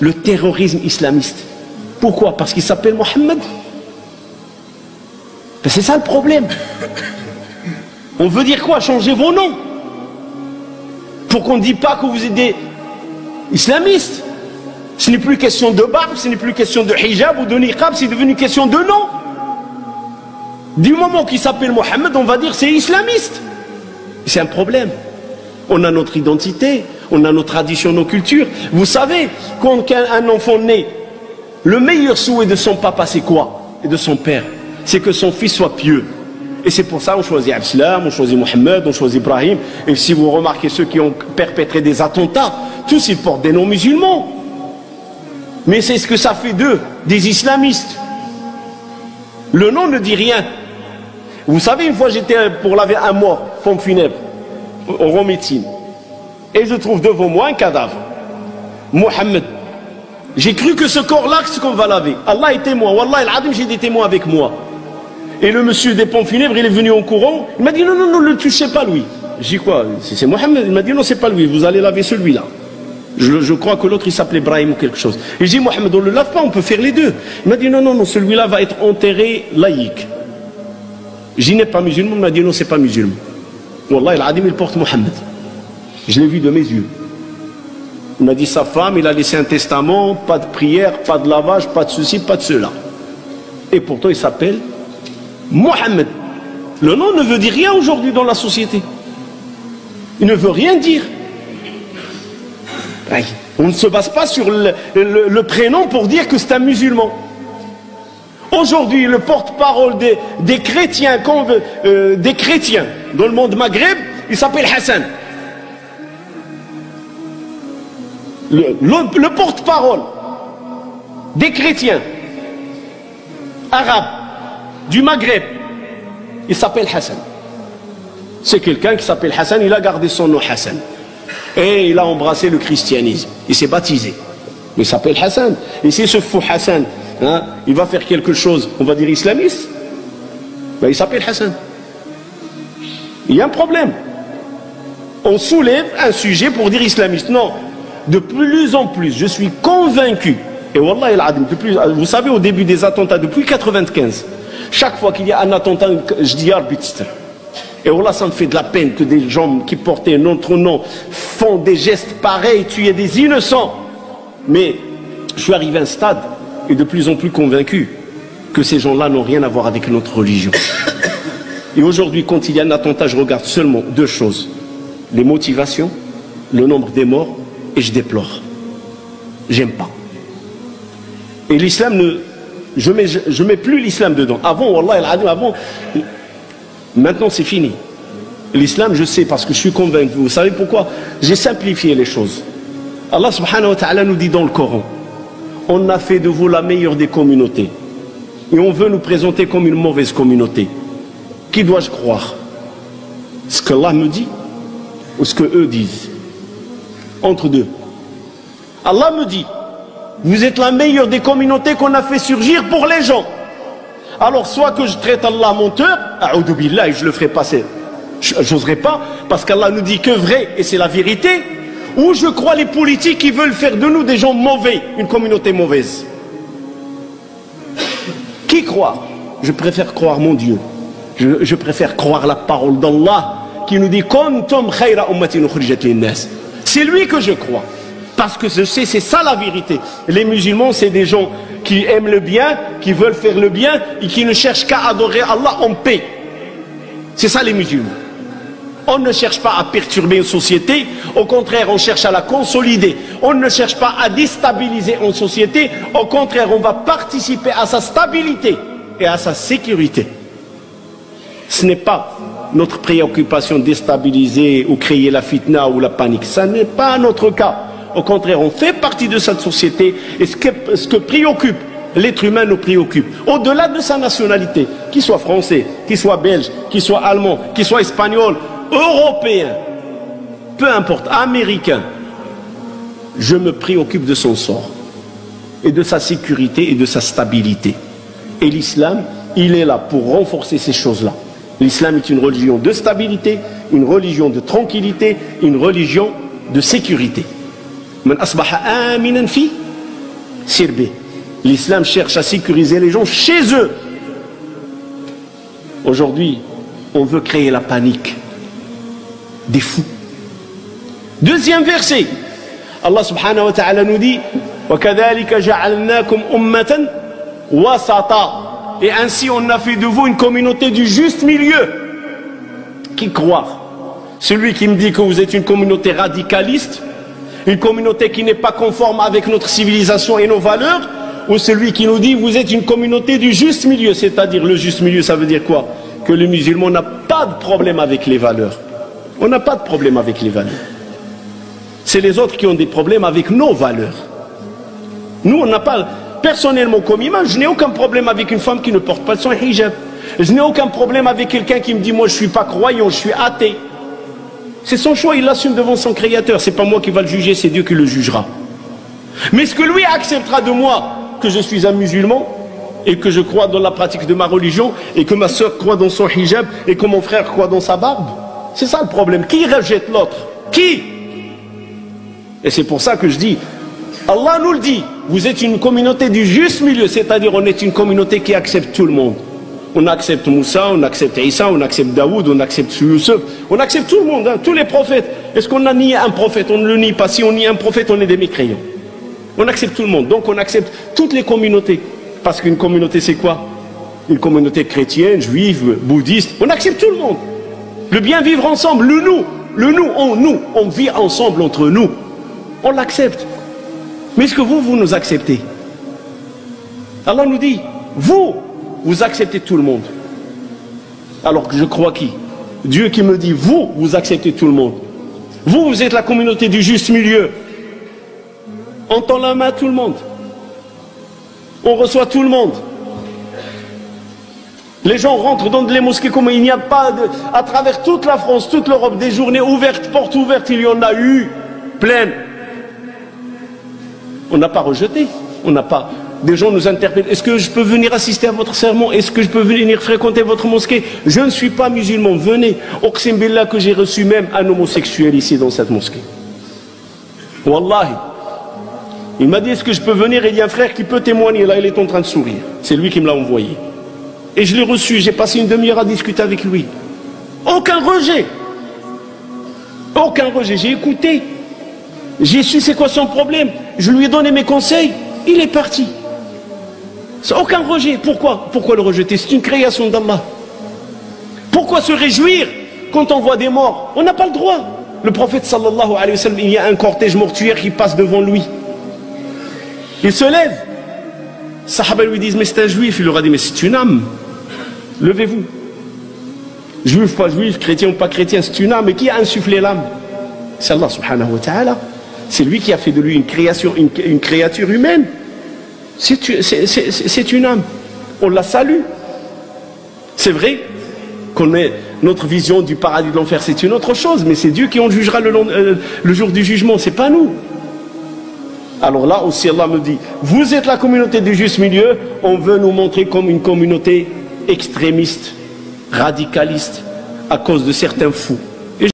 le terrorisme islamiste. Pourquoi? Parce qu'il s'appelle Mohammed. C'est ça le problème. On veut dire quoi? Changer vos noms. Pour qu'on ne dise pas que vous êtes des islamistes. Ce n'est plus question de barbe, ce n'est plus question de hijab ou de niqab, c'est devenu question de nom. Du moment qu'il s'appelle Mohammed, on va dire c'est islamiste. C'est un problème. On a notre identité, on a nos traditions, nos cultures. Vous savez, quand un enfant naît, le meilleur souhait de son papa, c'est quoi? Et de son père, c'est que son fils soit pieux. Et c'est pour ça qu'on choisit Abdeslam, on choisit Mohammed, on choisit Ibrahim. Et si vous remarquez ceux qui ont perpétré des attentats, tous ils portent des noms musulmans. Mais c'est ce que ça fait d'eux, des islamistes. Le nom ne dit rien. Vous savez, une fois j'étais pour laver un mort, pompe funèbre, au rond médecine. Et je trouve devant moi un cadavre. Mohammed. J'ai cru que ce corps-là, c'est ce qu'on va laver. Allah est témoin. Wallah, al-Adim, j'ai des témoins avec moi. Et le monsieur des pompes funèbres, il est venu en courant. Il m'a dit non, non, non, ne le touchez pas lui. J'ai dit quoi? C'est Mohammed. Il m'a dit non, c'est pas lui. Vous allez laver celui-là. Je crois que l'autre il s'appelait Ibrahim ou quelque chose. Et j'ai dit Mohammed, on ne le lave pas, on peut faire les deux. Il m'a dit non, non, non, celui-là va être enterré laïque. J'y n'ai pas musulman. Il m'a dit non, c'est pas musulman. Wallah, al-Adim, il porte Mohammed. Je l'ai vu de mes yeux. Il m'a dit sa femme, il a laissé un testament, pas de prière, pas de lavage, pas de ceci, pas de cela. Et pourtant il s'appelle Mohammed. Le nom ne veut dire rien aujourd'hui dans la société. Il ne veut rien dire. On ne se base pas sur le prénom pour dire que c'est un musulman. Aujourd'hui, le porte-parole des chrétiens, dans le monde Maghreb, il s'appelle Hassan. Le porte-parole des chrétiens arabes du Maghreb, il s'appelle Hassan. C'est quelqu'un qui s'appelle Hassan, il a gardé son nom Hassan. Et il a embrassé le christianisme. Il s'est baptisé. Il s'appelle Hassan. Et si ce fou Hassan, hein, il va faire quelque chose, on va dire islamiste, ben il s'appelle Hassan. Il y a un problème. On soulève un sujet pour dire islamiste. Non. De plus en plus, je suis convaincu, et Wallah al-Adim, vous savez, au début des attentats, depuis 1995, chaque fois qu'il y a un attentat, je dis arbitre. Et Wallah, ça me fait de la peine que des gens qui portaient notre nom font des gestes pareils, tuer des innocents. Mais je suis arrivé à un stade, et de plus en plus convaincu, que ces gens-là n'ont rien à voir avec notre religion. Et aujourd'hui, quand il y a un attentat, je regarde seulement deux choses. Les motivations, le nombre des morts, et je déplore. J'aime pas. Et l'islam, je mets plus l'islam dedans. Avant, Wallah, avant, maintenant c'est fini. L'islam, je sais parce que je suis convaincu. Vous savez pourquoi? J'ai simplifié les choses. Allah subhanahu wa ta'ala nous dit dans le Coran, on a fait de vous la meilleure des communautés. Et on veut nous présenter comme une mauvaise communauté. Qui dois-je croire? Ce qu'Allah me dit ou ce que eux disent? Entre deux. Allah me dit, vous êtes la meilleure des communautés qu'on a fait surgir pour les gens. Alors soit que je traite Allah menteur, a'oudou billah, et je le ferai passer, j'oserai pas, parce qu'Allah nous dit que vrai, et c'est la vérité, ou je crois les politiques qui veulent faire de nous des gens mauvais, une communauté mauvaise. Qui croit? Je préfère croire mon Dieu. Je préfère croire la parole d'Allah qui nous dit Kuntum khayra ummatin ukhrijat lin-nas. C'est lui que je crois. Parce que je sais, c'est ça la vérité. Les musulmans, c'est des gens qui aiment le bien, qui veulent faire le bien et qui ne cherchent qu'à adorer Allah en paix. C'est ça les musulmans. On ne cherche pas à perturber une société, au contraire, on cherche à la consolider. On ne cherche pas à déstabiliser une société, au contraire, on va participer à sa stabilité et à sa sécurité. Ce n'est pas notre préoccupation de déstabiliser ou créer la fitna ou la panique. Ce n'est pas notre cas. Au contraire, on fait partie de cette société et ce que préoccupe l'être humain nous préoccupe. Au-delà de sa nationalité, qu'il soit français, qu'il soit belge, qu'il soit allemand, qu'il soit espagnol, européen, peu importe, américain, je me préoccupe de son sort et de sa sécurité et de sa stabilité. Et l'islam, il est là pour renforcer ces choses-là. L'islam est une religion de stabilité, une religion de tranquillité, une religion de sécurité. Man asbaha aminan fi Sirbe. L'islam cherche à sécuriser les gens chez eux. Aujourd'hui, on veut créer la panique. Des fous. Deuxième verset. Allah subhanahu wa ta'ala nous dit وَكَذَلِكَ جَعَلْنَاكُمْ أُمَّةً وَسَطًا. Et ainsi on a fait de vous une communauté du juste milieu. Qui croit? Celui qui me dit que vous êtes une communauté radicaliste, une communauté qui n'est pas conforme avec notre civilisation et nos valeurs, ou celui qui nous dit vous êtes une communauté du juste milieu, c'est-à-dire le juste milieu, ça veut dire quoi? Que le musulman n'a pas de problème avec les valeurs. On n'a pas de problème avec les valeurs. C'est les autres qui ont des problèmes avec nos valeurs. Nous, on n'a pas... Personnellement, comme imam, je n'ai aucun problème avec une femme qui ne porte pas son hijab. Je n'ai aucun problème avec quelqu'un qui me dit moi je ne suis pas croyant, je suis athée. C'est son choix, il l'assume devant son créateur. C'est pas moi qui va le juger, c'est Dieu qui le jugera. Mais est-ce que lui acceptera de moi que je suis un musulman et que je crois dans la pratique de ma religion et que ma soeur croit dans son hijab et que mon frère croit dans sa barbe? C'est ça le problème. Qui rejette l'autre? Qui? Et c'est pour ça que je dis, Allah nous le dit, vous êtes une communauté du juste milieu, c'est-à-dire on est une communauté qui accepte tout le monde. On accepte Moussa, on accepte Issa, on accepte Daoud, on accepte Youssef, on accepte tout le monde, hein, tous les prophètes. Est-ce qu'on a nié un prophète? On ne le nie pas. Si on nie un prophète, on est des mécréants. On accepte tout le monde, donc on accepte toutes les communautés. Parce qu'une communauté c'est quoi? Une communauté chrétienne, juive, bouddhiste, on accepte tout le monde. Le bien vivre ensemble, le nous, on vit ensemble entre nous. On l'accepte. Mais est-ce que vous nous acceptez? Allah nous dit, vous acceptez tout le monde. Alors que je crois qui? Dieu qui me dit, vous acceptez tout le monde. Vous êtes la communauté du juste milieu. On tend la main à tout le monde. On reçoit tout le monde. Les gens rentrent dans les mosquées comme il n'y a pas de... À travers toute la France, toute l'Europe, des journées ouvertes, portes ouvertes, il y en a eu pleines. On n'a pas rejeté, on n'a pas... Des gens nous interpellent, est-ce que je peux venir assister à votre sermon? Est-ce que je peux venir fréquenter votre mosquée? Je ne suis pas musulman, venez. Oqsim billah que j'ai reçu même un homosexuel ici dans cette mosquée. Wallahi. Il m'a dit, est-ce que je peux venir? Il y a un frère qui peut témoigner, là il est en train de sourire. C'est lui qui me l'a envoyé. Et je l'ai reçu, j'ai passé une demi-heure à discuter avec lui. Aucun rejet. Aucun rejet, j'ai écouté. J'ai su c'est quoi son problème. Je lui ai donné mes conseils. Il est parti. C'est aucun rejet. Pourquoi? Pourquoi le rejeter? C'est une création d'Allah. Pourquoi se réjouir quand on voit des morts? On n'a pas le droit. Le prophète sallallahu alayhi wa sallam, il y a un cortège mortuaire qui passe devant lui. Il se lève. Les Sahaba lui disent, mais c'est un juif. Il leur a dit, mais c'est une âme. Levez-vous. Juif, pas juif, chrétien ou pas chrétien, c'est une âme. Mais qui a insufflé l'âme? C'est Allah subhanahu wa ta'ala. C'est lui qui a fait de lui une créature humaine. C'est une âme. On la salue. C'est vrai qu'on ait notre vision du paradis de l'enfer, c'est une autre chose, mais c'est Dieu qui en jugera le jour du jugement, c'est pas nous. Alors là aussi Allah me dit, vous êtes la communauté du juste milieu, on veut nous montrer comme une communauté extrémiste, radicaliste, à cause de certains fous.